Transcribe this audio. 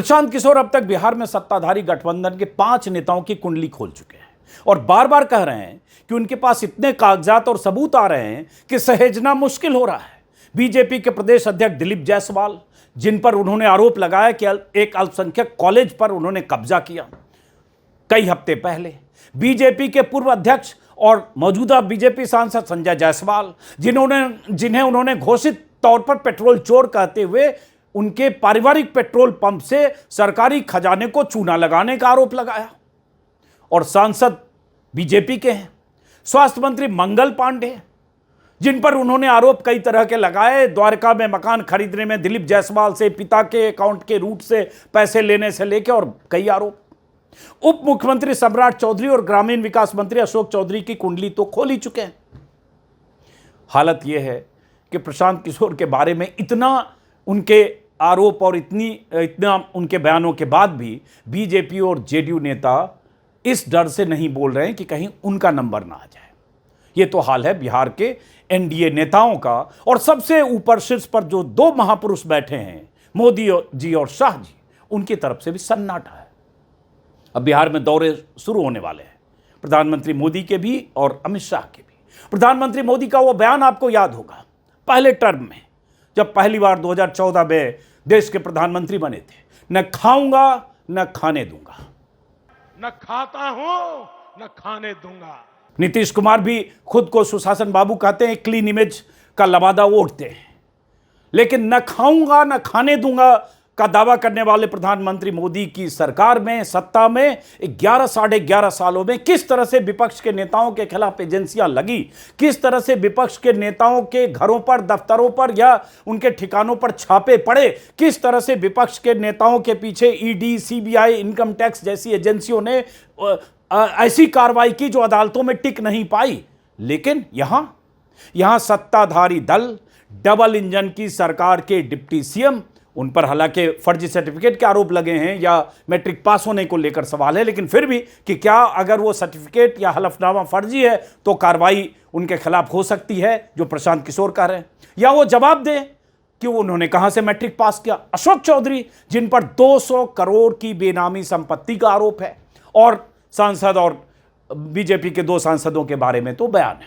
प्रशांत किशोर अब तक बिहार में सत्ताधारी गठबंधन के 5 नेताओं की कुंडली खोल चुके हैं और बार बार कह रहे हैं कि उनके पास इतने कागजात और सबूत आ रहे हैं कि सहेजना मुश्किल हो रहा है। बीजेपी के प्रदेश अध्यक्ष दिलीप जायसवाल, जिन पर उन्होंने आरोप लगाया कि एक अल्पसंख्यक कॉलेज पर उन्होंने कब्जा किया कई हफ्ते पहले, बीजेपी के पूर्व अध्यक्ष और मौजूदा बीजेपी सांसद संजय जायसवाल, जिन्हें उन्होंने घोषित तौर पर पेट्रोल चोर कहते हुए उनके पारिवारिक पेट्रोल पंप से सरकारी खजाने को चूना लगाने का आरोप लगाया, और सांसद बीजेपी के हैं स्वास्थ्य मंत्री मंगल पांडे, जिन पर उन्होंने आरोप कई तरह के लगाए, द्वारका में मकान खरीदने में दिलीप जायसवाल से पिता के अकाउंट के रूट से पैसे लेने से लेकर और कई आरोप। उप मुख्यमंत्री सम्राट चौधरी और ग्रामीण विकास मंत्री अशोक चौधरी की कुंडली तो खोल ही चुके हैं। हालत यह है कि प्रशांत किशोर के बारे में इतना उनके आरोप और इतना उनके बयानों के बाद भी बीजेपी और जेडीयू नेता इस डर से नहीं बोल रहे हैं कि कहीं उनका नंबर ना आ जाए। यह तो हाल है बिहार के एनडीए नेताओं का, और सबसे ऊपर शीर्ष पर जो 2 महापुरुष बैठे हैं, मोदी जी और शाह जी, उनकी तरफ से भी सन्नाटा है। अब बिहार में दौरे शुरू होने वाले हैं, प्रधानमंत्री मोदी के भी और अमित शाह के भी। प्रधानमंत्री मोदी का वो बयान आपको याद होगा पहले टर्म में, जब पहली बार 2014 में देश के प्रधानमंत्री बने थे, न खाऊंगा न खाने दूंगा, न खाता हूं न खाने दूंगा। नीतीश कुमार भी खुद को सुशासन बाबू कहते हैं, क्लीन इमेज का लबादा ओढ़ते हैं, लेकिन न खाऊंगा न खाने दूंगा का दावा करने वाले प्रधानमंत्री मोदी की सरकार में, सत्ता में 11 साढ़े 11 सालों में किस तरह से विपक्ष के नेताओं के खिलाफ एजेंसियां लगी, किस तरह से विपक्ष के नेताओं के घरों पर, दफ्तरों पर या उनके ठिकानों पर छापे पड़े, किस तरह से विपक्ष के नेताओं के पीछे ईडी, सीबीआई, इनकम टैक्स जैसी एजेंसियों ने ऐसी कार्रवाई की जो अदालतों में टिक नहीं पाई। लेकिन यहां सत्ताधारी दल, डबल इंजन की सरकार के डिप्टी सीएम, उन पर हालांकि फर्जी सर्टिफिकेट के आरोप लगे हैं या मैट्रिक पास होने को लेकर सवाल है, लेकिन फिर भी कि क्या अगर वो सर्टिफिकेट या हलफनामा फर्जी है तो कार्रवाई उनके खिलाफ हो सकती है, जो प्रशांत किशोर कह रहे हैं, या वो जवाब दें कि उन्होंने कहां से मैट्रिक पास किया। अशोक चौधरी, जिन पर 200 करोड़ की बेनामी संपत्ति का आरोप है, और सांसद और बीजेपी के 2 सांसदों के बारे में तो बयान है।